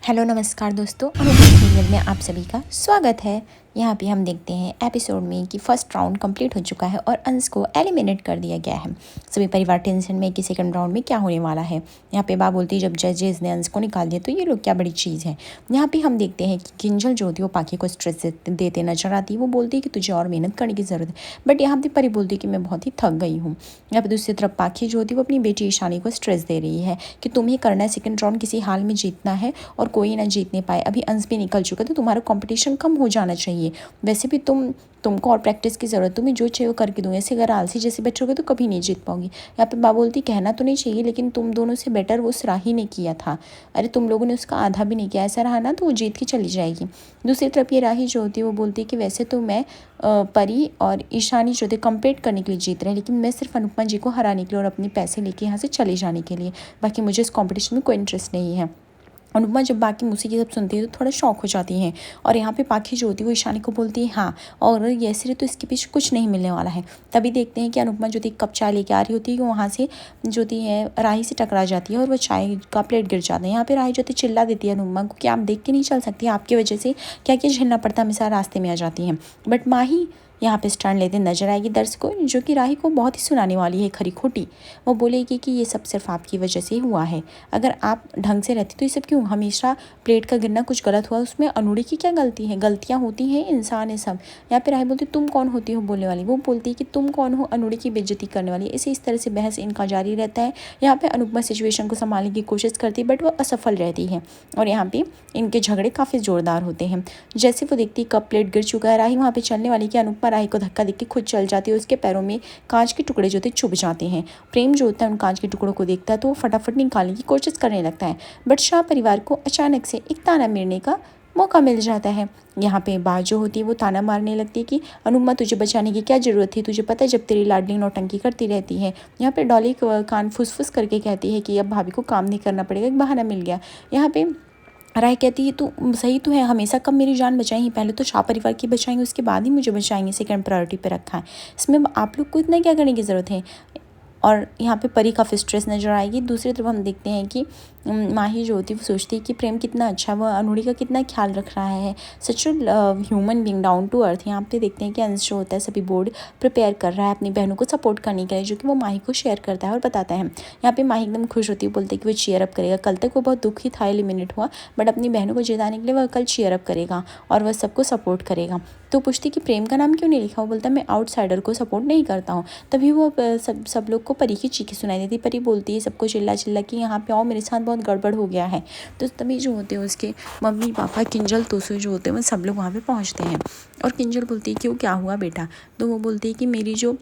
Hello नमस्कार दोस्तों, अनुभव सीरियल में आप सभी का स्वागत है। यहाँ पे हम देखते हैं एपिसोड में कि फर्स्ट राउंड कंप्लीट हो चुका है और अंश को एलिमिनेट कर दिया गया है। सभी परिवार टेंशन में कि सेकंड राउंड में क्या होने वाला है। यहाँ पे बा बोलती जब जजेस ने अंश को निकाल दिया तो ये लोग क्या बड़ी चीज़ है। यहाँ पे हम देखते हैं कि किंजल जो होती है वो पाखी को स्ट्रेस देते नजर आती है। वो बोलती है कि तुझे और मेहनत करने की ज़रूरत है, बट यहाँ पे परी बोलती है कि मैं बहुत ही थक गई हूँ। यहाँ पे दूसरी तरफ पाखी जो होती है वो अपनी बेटी ईशानी को स्ट्रेस दे रही है कि तुम्हें करना है सेकंड राउंड, किसी हाल में जीतना है और कोई ना जीतने पाए। अभी अंश भी निकल चुका तो तुम्हारा कंपटीशन कम हो जाना चाहिए। वैसे भी तुमको और प्रैक्टिस की ज़रूरत, तुम्हें जो चाहिए वो करके दूंगी। ऐसे अगर आलसी जैसे बैठोगे तो कभी नहीं जीत पाओगी। यहाँ पे बा बोलती कहना तो नहीं चाहिए, लेकिन तुम दोनों से बेटर वो राही ने किया था। अरे तुम लोगों ने उसका आधा भी नहीं किया, ऐसा रहा ना तो वो जीत के चली जाएगी। दूसरी तरफ ये राही जो होती है वो बोलती है कि वैसे तो मैं परी और ईशानी जो थे कम्पीट करने के लिए जीत रहे हैं, लेकिन मैं सिर्फ अनुपमा जी को हराने के लिए और अपने पैसे लेके यहाँ से चले जाने के लिए, बाकी मुझे इस कॉम्पिटिशन में कोई इंटरेस्ट नहीं है। अनुपमा जब बाकी मूसी की सब सुनती है तो थोड़ा शौक हो जाती हैं और यहाँ पे पाखी जो होती है वो ईशानी को बोलती है हाँ, और ये सिर्फ तो इसके पीछे कुछ नहीं मिलने वाला है। तभी देखते हैं कि अनुपमा जो थी कप चाय लेके आ रही होती है, वहाँ से जो थी है राही से टकरा जाती है और वो चाय का प्लेट गिर जाता है। यहाँ पे राही जो थी चिल्ला देती है अनुपमा को कि आप देख के नहीं चल सकती, आपकी वजह से क्या क्या झेलना पड़ता, हमेशा रास्ते में आ जाती हैं। बट माही यहाँ पे स्टैंड लेते नजर आएगी दर्शकों, जो कि राही को बहुत ही सुनाने वाली है खरी खोटी। वो बोलेगी कि ये सब सिर्फ आपकी वजह से ही हुआ है, अगर आप ढंग से रहती तो ये सब क्यों, हमेशा प्लेट का गिरना कुछ गलत हुआ, उसमें अनुड़ी की क्या गलती है, गलतियाँ होती हैं, इंसान है सब। यहाँ पे राही बोलती तुम कौन होती हो बोलने वाली, वो बोलती है कि तुम कौन हो अनुड़ी की बेइज्जती करने वाली। इस तरह से बहस इनका जारी रहता है। यहाँ पे अनुपमा सिचुएशन को संभालने की कोशिश करती है बट वो असफल रहती है और यहाँ पे इनके झगड़े काफ़ी ज़ोरदार होते हैं। जैसे वो देखती कप प्लेट गिर चुका है, राही वहाँ पे चलने वाली कि अनुपमा राही को धक्का देके खुद चल जाती है। उसके पैरों में कांच के टुकड़े जो थे चुभ जाते हैं। प्रेम जो होता है उन कांच के टुकड़ों को देखता है तो वो फटाफट निकालने की कोशिश करने लगता है, बट शाह परिवार को अचानक से एक ताना मारने का मौका मिल जाता है। यहाँ पे बात जो होती है वो ताना मारने लगती है कि अनुपमा तुझे बचाने की क्या ज़रूरत थी, तुझे पता है जब तेरी लाडली नौटंकी करती रहती है। यहाँ पे डॉली कान फुसफुस करके कहती है कि अब भाभी को काम नहीं करना पड़ेगा, एक बहाना मिल गया। यहाँ पे राय कहती है तू सही तो है, हमेशा कब मेरी जान बचाएंगी, पहले तो शाह परिवार की बचाएंगे उसके बाद ही मुझे बचाएंगे, सेकंड प्रायोरिटी पे रखा है, इसमें आप लोग को इतना क्या करने की ज़रूरत है। और यहाँ पे परी काफ़ी स्ट्रेस नज़र आएगी। दूसरी तरफ हम देखते हैं कि माही जो होती है वो सोचती है कि प्रेम कितना अच्छा, वह अनुड़ी का कितना ख्याल रख रहा है, such human being down to earth. यहाँ पे देखते हैं कि अंश जो होता है सभी बोर्ड प्रिपेयर कर रहा है अपनी बहनों को सपोर्ट करने के लिए, जो कि वो माही को शेयर करता है और बताता है। यहाँ पे माही एकदम खुश होती है, बोलते है कि वो चीयर अप करेगा। कल तक वो बहुत दुखी था, एलिमिनेट हुआ, बट अपनी बहनों को जिताने के लिए वह कल चीयर अप करेगा और वह सबको सपोर्ट करेगा। तो पूछती कि प्रेम का नाम क्यों नहीं लिखा, वो बोलता है मैं आउटसाइडर को सपोर्ट नहीं करता हूँ। तभी वो सब लोग को परी की चीखें सुनाई देती। परी बोलती है सबको चिल्ला चिल्ला कि यहाँ पे आओ, मेरे साथ बहुत गड़बड़ हो गया है। तो तभी जो होते हैं उसके मम्मी पापा किंजल तोसू जो होते हैं वो सब लोग वहाँ पे पहुँचते हैं और किंजल बोलती है क्यों, क्या हुआ बेटा। तो वो बोलती है कि मेरी जो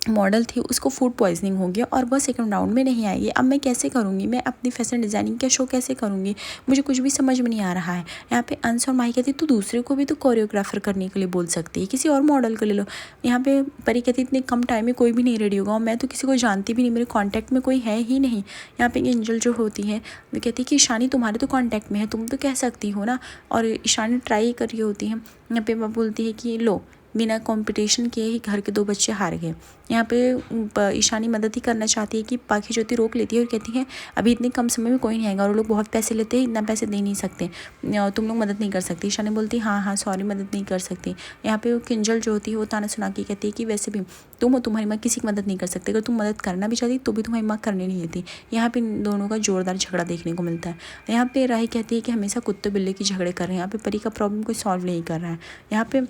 मॉडल थी उसको फूड पॉइजनिंग हो गया और वह सेकंड राउंड में नहीं आएगी, अब मैं कैसे करूँगी, मैं अपनी फैशन डिज़ाइनिंग का शो कैसे करूँगी, मुझे कुछ भी समझ में नहीं आ रहा है। यहाँ पे अंश और माही कहती तू दूसरे को भी तो कोरियोग्राफर करने के लिए बोल सकती है, किसी और मॉडल को ले लो। यहाँ पे परी कहती इतने कम टाइम में कोई भी नहीं रेडी होगा और मैं तो किसी को जानती भी नहीं, मेरे कॉन्टैक्ट में कोई है ही नहीं। यहाँ पे एंजल जो होती है वो कहती है कि ईशानी तुम्हारे तो कॉन्टैक्ट में है, तुम तो कह सकती हो ना, और ईशानी ट्राई कर रही होती है। यहाँ पे वह बोलती है कि लो बिना कंपटीशन के ही घर के 2 बच्चे हार गए। यहाँ पे ईशानी मदद ही करना चाहती है कि पाखी ज्योति रोक लेती है और कहती है अभी इतने कम समय में कोई नहीं आएगा और वो लोग बहुत पैसे लेते हैं, इतना पैसे दे नहीं सकते, तुम लोग मदद नहीं कर सकती। ईशानी बोलती है हाँ सॉरी मदद नहीं कर सकती। यहाँ पे किंजल जो होती है वो ताना सुना के कहती है कि वैसे भी तुम हो, तुम्हारी माँ किसी की मदद नहीं कर सकती, अगर तुम मदद करना भी चाहती तो भी तुम्हारी माँ करने नहीं देती। यहाँ पे इन दोनों का जोरदार झगड़ा देखने को मिलता है। यहाँ पे राही कहती है कि हमेशा कुत्ते बिल्ली की झगड़े कर रहे हैं, यहाँ पे परी का प्रॉब्लम कोई सॉल्व नहीं कर रहा है। यहाँ पे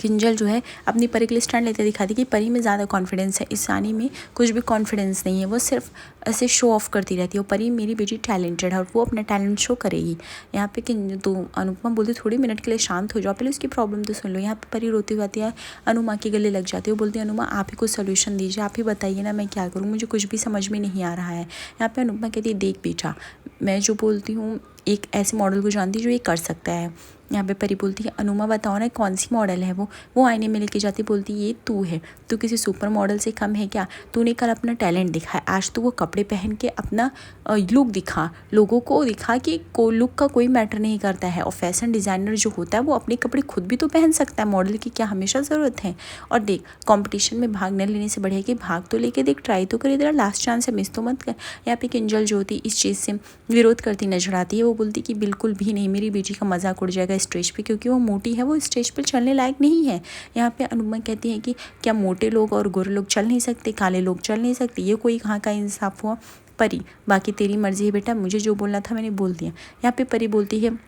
किंजल जो है अपनी परी के लिए स्टैंड लेते दिखाती कि परी में ज़्यादा कॉन्फिडेंस है, ईशानी में कुछ भी कॉन्फिडेंस नहीं है, वो सिर्फ ऐसे शो ऑफ करती रहती है। वो परी मेरी बेटी टैलेंटेड है और वो अपना टैलेंट शो करेगी। यहाँ पे तो अनुपमा बोलती थोड़ी मिनट के लिए शांत हो जाओ, पहले उसकी प्रॉब्लम तो सुन लो। यहाँ पे परी रोती हुई आती है, अनुमा के गले लग जाती है। वो बोलती है अनुमा आप ही कुछ सोल्यूशन दीजिए, आप ही बताइए ना मैं क्या करूँ, मुझे कुछ भी समझ में नहीं आ रहा है। यहाँ पे अनुपमा कहती है देख बेटा, मैं जो बोलती हूँ एक ऐसे मॉडल को जानती जो ये कर सकता है। यहाँ पे परी बोलती है अनुमा बताओ ना कौन सी मॉडल है वो आईने में लेके जाती, बोलती ये तू है, तू किसी सुपर मॉडल से कम है क्या, तूने कल अपना टैलेंट दिखाया, आज तो वो कपड़े पहन के अपना लुक दिखा, लोगों को दिखा कि लुक का कोई मैटर नहीं करता है। और फैशन डिज़ाइनर जो होता है वो अपने कपड़े खुद भी तो पहन सकता है, मॉडल की क्या हमेशा ज़रूरत है। और देख कंपटीशन में भाग न लेने से बढ़िया कि भाग तो लेके देख, ट्राई तो कर, तेरा लास्ट चांस है, मिस तो मत कर। यहाँ पे किंजल जो होती इस चीज़ से विरोध करती नजर आती है। वो वो बोलती कि बिल्कुल भी नहीं, मेरी बेटी का मजाक उड़ जाएगा स्टेज पे, क्योंकि वो मोटी है, वो स्टेज पर चलने लायक नहीं है। यहाँ पे अनुपमा कहती है कि क्या मोटे लोग और गोरे लोग चल नहीं सकते, काले लोग चल नहीं सकते, ये कोई कहाँ का इंसाफ हुआ। परी, बाकी तेरी मर्जी है बेटा, मुझे जो बोलना था मैंने बोल दिया। यहाँ पे परी बोलती है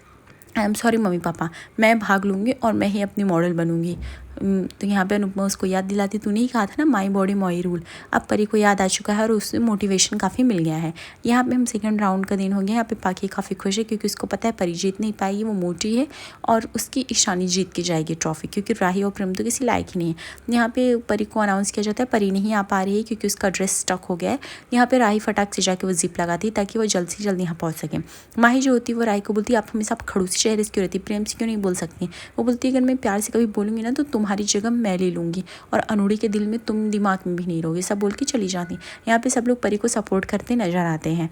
I am sorry mummy papa, मैं भाग लूँगी और मैं ही अपनी मॉडल बनूँगी। तो यहाँ पे अनुपमा उसको याद दिलाती, तूने ही कहा था ना माई बॉडी माई रूल। अब परी को याद आ चुका है और उससे मोटिवेशन काफ़ी मिल गया है। यहाँ पे हम सेकंड राउंड का दिन हो गया। यहाँ पे पाखी काफ़ी खुश है क्योंकि उसको पता है परी जीत नहीं पाएगी, वो मोटी है और उसकी ईशानी जीत के जाएगी ट्रॉफी, क्योंकि राही और प्रेम तो किसी लायक ही नहीं है। यहाँ पे परी को अनाउंस किया जाता है, परी नहीं आ पा रही है क्योंकि उसका ड्रेस स्टक हो गया है। यहाँ पे राही फटाक से जाके वो जिप लगाती है ताकि वो जल्द से जल्द यहाँ पहुँच सके। माही जो होती है वो राही को बोलती है, आप हमेशा खड़ूसी चेहरे से क्यों रहती, प्रेम से क्यों नहीं बोल सकती। वो बोलती है अगर मैं प्यार से कभी बोलूँगी ना तो तुम्हारी जगह मैं ले लूँगी और अनुड़ी के दिल में तुम दिमाग में भी नहीं रहोगे, सब बोल के चली जाती। यहाँ पे सब लोग परी को सपोर्ट करते नजर आते हैं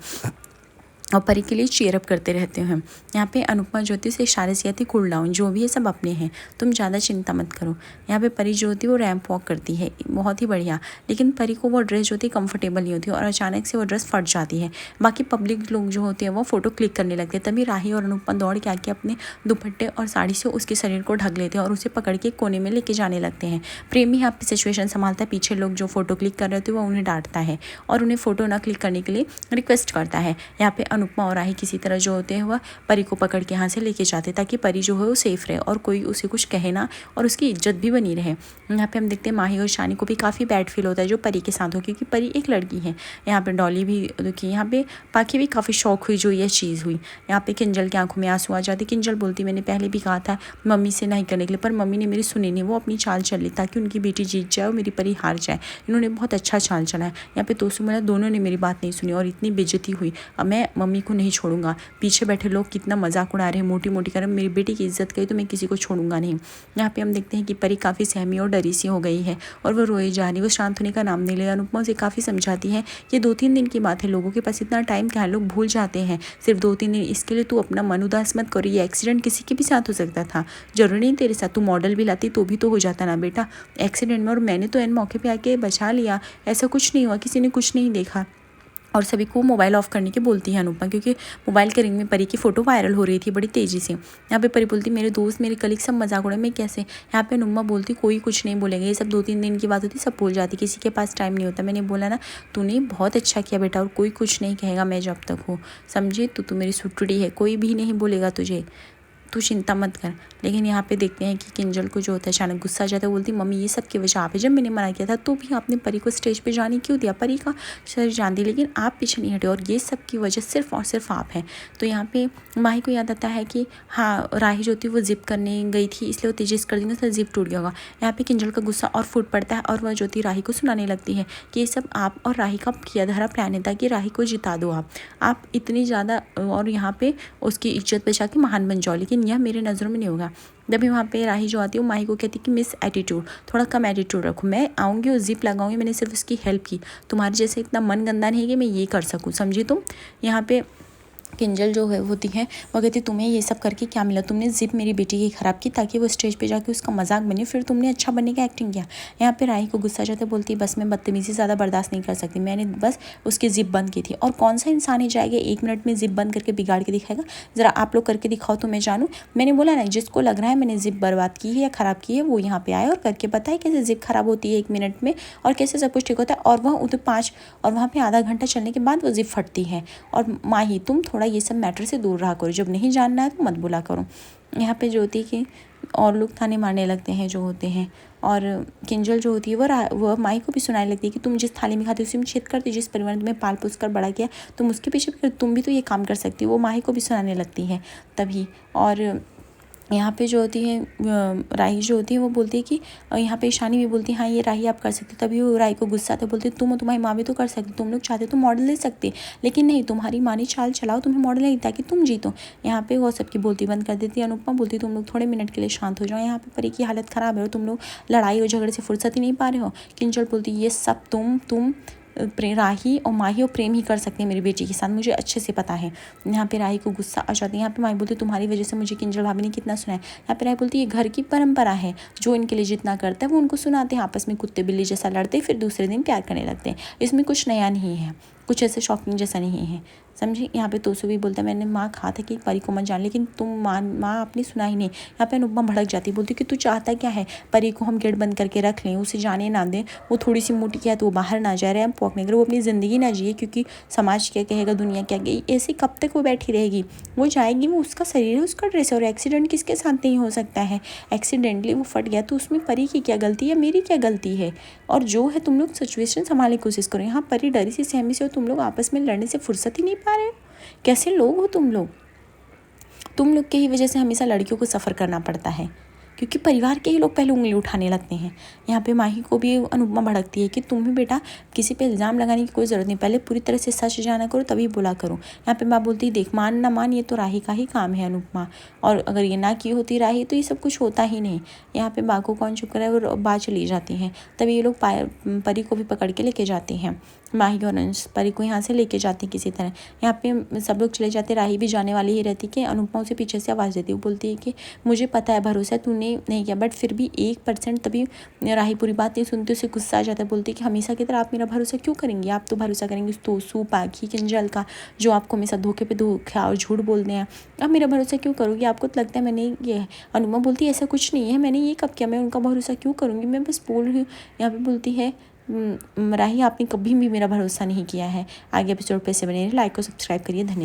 और परी के लिए चीयर अप करते रहते हैं। यहाँ पे अनुपमा ज्योति से इशारे से कहती कूल डाउन, जो भी है सब अपने हैं, तुम ज़्यादा चिंता मत करो। यहाँ पे परी जो होती है वो रैंप वॉक करती है, बहुत ही बढ़िया, लेकिन परी को वो ड्रेस जो होती है कंफर्टेबल नहीं होती और अचानक से वो ड्रेस फट जाती है। बाकी पब्लिक लोग जो होते हैं वो फोटो क्लिक करने लगते हैं, तभी राही और अनुपमा दौड़ के आके अपने दुपट्टे और साड़ी से उसके शरीर को ढक लेते हैं और उसे पकड़ के कोने में लेके जाने लगते हैं। प्रेमी यहाँ पे सिचुएशन संभालता है, पीछे लोग जो फोटो क्लिक कर रहे थे वो उन्हें डांटता है और उन्हें फोटो ना क्लिक करने के लिए रिक्वेस्ट करता है। यहाँ पे अनुपमा और राही किसी तरह जो होते हैं वह परी को पकड़ के यहाँ से लेके जाते ताकि परी जो है वो सेफ रहे और कोई उसे कुछ कहे ना और उसकी इज्जत भी बनी रहे। यहाँ पे हम देखते हैं माही और शानी को भी काफ़ी बैड फील होता है जो परी के साथ हो, क्योंकि परी एक लड़की है। यहाँ पे डॉली भी दुखी, यहाँ पे पाखी भी काफ़ी शौक हुई जो ये चीज़ हुई। यहाँ पे किंजल की आंखों में आंसू आ जाते। किंजल बोलती मैंने पहले भी कहा था मम्मी से नहीं करने के लिए, पर मम्मी ने मेरी सुनी नहीं, वो अपनी चाल चल ली ताकि उनकी बेटी जीत जाए और मेरी परी हार जाए। इन्होंने बहुत अच्छा चाल चला है। यहाँ पे तोसु मला दोनों ने मेरी बात नहीं सुनी और इतनी बेइज्जती हुई। अब मैं मम्मी को नहीं छोड़ूंगा। पीछे बैठे लोग कितना मजाक उड़ा रहे हैं, मोटी मोटी कर मेरी बेटी की इज्जत करी तो मैं किसी को छोड़ूंगा नहीं। यहाँ पे हम देखते हैं कि परी काफ़ी सहमी और डरी सी हो गई है और वो रोए जा रही, वो शांत होने का नाम नहीं ले। अनुपमा उसे काफ़ी समझाती है, ये 2-3 दिन की बात है, लोगों के पास इतना टाइम क्या है, लोग भूल जाते हैं, सिर्फ 2-3 दिन, इसके लिए तू अपना मन उदास मत करो, ये एक्सीडेंट किसी के भी साथ हो सकता था, जरूरी नहीं तेरे साथ, तू मॉडल भी लाती तो भी तो हो जाता ना बेटा एक्सीडेंट में, और मैंने तो एन मौके पे आके बचा लिया, ऐसा कुछ नहीं हुआ, किसी ने कुछ नहीं देखा। और सभी को मोबाइल ऑफ करने की बोलती है अनुपमा, क्योंकि मोबाइल के रिंग में परी की फ़ोटो वायरल हो रही थी बड़ी तेज़ी से। यहाँ पे परी बोलती मेरे दोस्त मेरे कलीग सब मजाक उड़े, मैं कैसे। यहाँ पे अनुपमा बोलती कोई कुछ नहीं बोलेगा, ये सब 2-3 दिन की बात होती, सब भूल जाती, किसी के पास टाइम नहीं होता। मैंने बोला ना तूने बहुत अच्छा किया बेटा और कोई कुछ नहीं कहेगा मैं जब तक हूँ, समझे, तू मेरी सुटड़ी है, कोई भी नहीं बोलेगा तुझे, तू चिंता मत कर। लेकिन यहाँ पे देखते हैं कि किंजल को जो होता है अचानक गुस्सा आ जाता है, बोलती मम्मी ये सब की वजह आप है, जब मैंने मना किया था तो भी आपने परी को स्टेज पे जाने क्यों दिया, परी का शरीर जान दी लेकिन आप पीछे नहीं हटे और ये सब की वजह सिर्फ और सिर्फ आप हैं। तो यहाँ पे माही को याद आता है कि हाँ राही जो थी वो जिप करने गई थी इसलिए वो तेजिस कर देंगे तो जिप टूट गया होगा। यहाँ पे किंजल का गुस्सा और फूट पड़ता है और वह ज्योति राही को सुनाने लगती है कि ये सब आप और राही का किया धरा प्लान है ताकि राही को जिता दो आप इतनी ज़्यादा और यहाँ पे उसकी इज्जत बचा के महान बन जाओ, लेकिन यह मेरे नज़रों में नहीं होगा। जब वहाँ पे राही जो आती है वो माही को कहती कि मिस एटीट्यूड, थोड़ा कम एटीट्यूड रखो, मैं आऊँगी और जिप लगाऊंगी, मैंने सिर्फ उसकी हेल्प की, तुम्हारे जैसे इतना मन गंदा नहीं है कि मैं ये कर सकूँ, समझी तुम। यहाँ पे किंजल जो है होती है वो कहती तुम्हें ये सब करके क्या मिला, तुमने जिप मेरी बेटी की ख़राब की ताकि वो स्टेज पे जाके उसका मजाक बने, फिर तुमने अच्छा बनने का एक्टिंग किया। यहाँ पे राही को गुस्सा जाता है, बोलती बस मैं बदतमीजी ज़्यादा बर्दाश्त नहीं कर सकती, मैंने बस उसकी जिप बंद की थी और कौन सा इंसान ही जाएगा 1 मिनट में जिप बंद करके बिगाड़ के दिखाएगा, ज़रा आप लोग करके दिखाओ तो मैं जानूँ। मैंने बोला ना जिसको लग रहा है मैंने जिप बर्बाद की है या ख़राब की है वो यहाँ पे आए और करके बताए कैसे जिप ख़राब होती है 1 मिनट में और कैसे सब कुछ ठीक होता है। और वह उधर 5 और वहाँ पे आधा घंटा चलने के बाद वो जिप फटती है। और माही तुम थोड़ा ये सब मैटर से दूर रहा करो, जब नहीं जानना है तो मत बोला करो। यहाँ पे जो होती है कि और लोग ताने मारने लगते हैं जो होते हैं और किंजल जो होती है वो माही को भी सुनाने लगती है कि तुम जिस थाली में खाते हो उसी में छेद करती, जिस परिवार ने तुम्हें पाल पोस कर बड़ा किया तुम उसके पीछे तुम भी तो ये काम कर सकती हो, वो माही को भी सुनाने लगती है तभी। और यहाँ पे जो होती है राही जो होती है वो बोलती है कि यहाँ पे ईशानी भी बोलती है हाँ ये राही आप कर सकते, तभी वो राही को गुस्सा आते बोलते तुम और तुम्हारी माँ भी तो कर सकते, तुम लोग चाहते तो मॉडल ले सकते, लेकिन नहीं तुम्हारी माँ ने चाल चलाओ तुम्हें मॉडल नहीं ताकि तुम जीतो। यहाँ पे वो सबकी बोलती बंद कर देती है। अनुपमा बोलती तुम लोग थोड़े मिनट के लिए शांत हो जाओ, यहाँ पे परी की हालत ख़राब है और तुम लोग लड़ाई और झगड़े से फुर्सत ही नहीं पा रहे हो। किंजल बोलती ये सब तुम राही और माही और प्रेम ही कर सकते हैं मेरी बेटी के साथ, मुझे अच्छे से पता है। यहाँ पे राही को गुस्सा आ जाती है। यहाँ पे माही बोलती तुम्हारी वजह से मुझे किंजल भाभी ने कितना सुना है। यहाँ पे राही बोलती ये घर की परंपरा है, जो इनके लिए जितना करता है वो उनको सुनाते हैं, आपस में कुत्ते बिल्ली जैसा लड़ते फिर दूसरे दिन प्यार करने लगते हैं, इसमें कुछ नया नहीं है, कुछ ऐसे शॉकिंग जैसा नहीं है। समझी। यहाँ पे तोसु भी बोलता है मैंने माँ कहा था कि परी को मत जान, लेकिन तुम माँ आपने सुना ही नहीं। यहाँ पे अनुपमा भड़क जाती, बोलती कि तू चाहता क्या है, परी को हम गेट बंद करके रख लें, उसे जाने ना दें, वो थोड़ी सी मोटी क्या है तो वो बाहर ना जा रहे हैं पौकने कर, वो अपनी ज़िंदगी ना जिए क्योंकि समाज क्या कहेगा, दुनिया क्या कहेगी, ऐसे कब तक वो बैठी रहेगी। वो जाएगी, वो उसका शरीर है, उसका ड्रेस है, और एक्सीडेंट किसके साथ नहीं हो सकता है। एक्सीडेंटली वो फट गया तो उसमें परी की क्या गलती है, मेरी क्या गलती है। और जो है तुम लोग सिचुएशन संभालने की कोशिश करो। यहाँ परी डरी सी सहमी से हो, तुम लोग आपस में लड़ने से फुर्सत ही नहीं पा रहे हो। कैसे लोग हो तुम लोग। तुम लोग के ही वजह से हमेशा लड़कियों को सफ़र करना पड़ता है, क्योंकि परिवार के ही लोग पहले उंगली उठाने लगते हैं। यहाँ पे माही को भी अनुपमा भड़कती है कि तुम भी बेटा किसी पे इल्ज़ाम लगाने की कोई ज़रूरत नहीं, पहले पूरी तरह से सच जाना करो तभी बोला करो। यहाँ पे माँ बोलती है देख मान ना मान ये तो राही का ही काम है अनुपमा, और अगर ये ना की होती राही तो ये सब कुछ होता ही नहीं। यहाँ पे माँ को कौन चुप रहा है और बात चली जाती हैं। तभी ये लोग परी को भी पकड़ के लेके जाते हैं। माही और अंश परी को यहाँ से लेके जाते हैं किसी तरह। यहाँ पे सब लोग चले जाते, राही भी जाने वाली ही रहती कि अनुपमा उसे पीछे से आवाज़ देती, वो बोलती है कि मुझे पता है भरोसा तूने नहीं किया, बट फिर भी 1%। तभी राही पूरी बात नहीं सुनती, उसे गुस्सा आ जाता है, बोलती है कि हमेशा की तरह आप मेरा भरोसा क्यों करेंगे, आप तो भरोसा करेंगे उस तोसु पाखी किंजल का, जो आपको हमेशा धोखे पे धोखा और झूठ बोलते हैं। आप मेरा भरोसा क्यों करोगे, आपको तो लगता है मैंने ये है। अनुपमा बोलती है ऐसा कुछ नहीं है, मैंने ये कब किया, मैं उनका भरोसा क्यों करूँगी, मैं बस बोल रही हूँ। यहाँ पे बोलती है राही आपने कभी भी मेरा भरोसा नहीं किया है। आगे एपिसोड पे से बने लाइक और सब्सक्राइब करिए। धन्यवाद।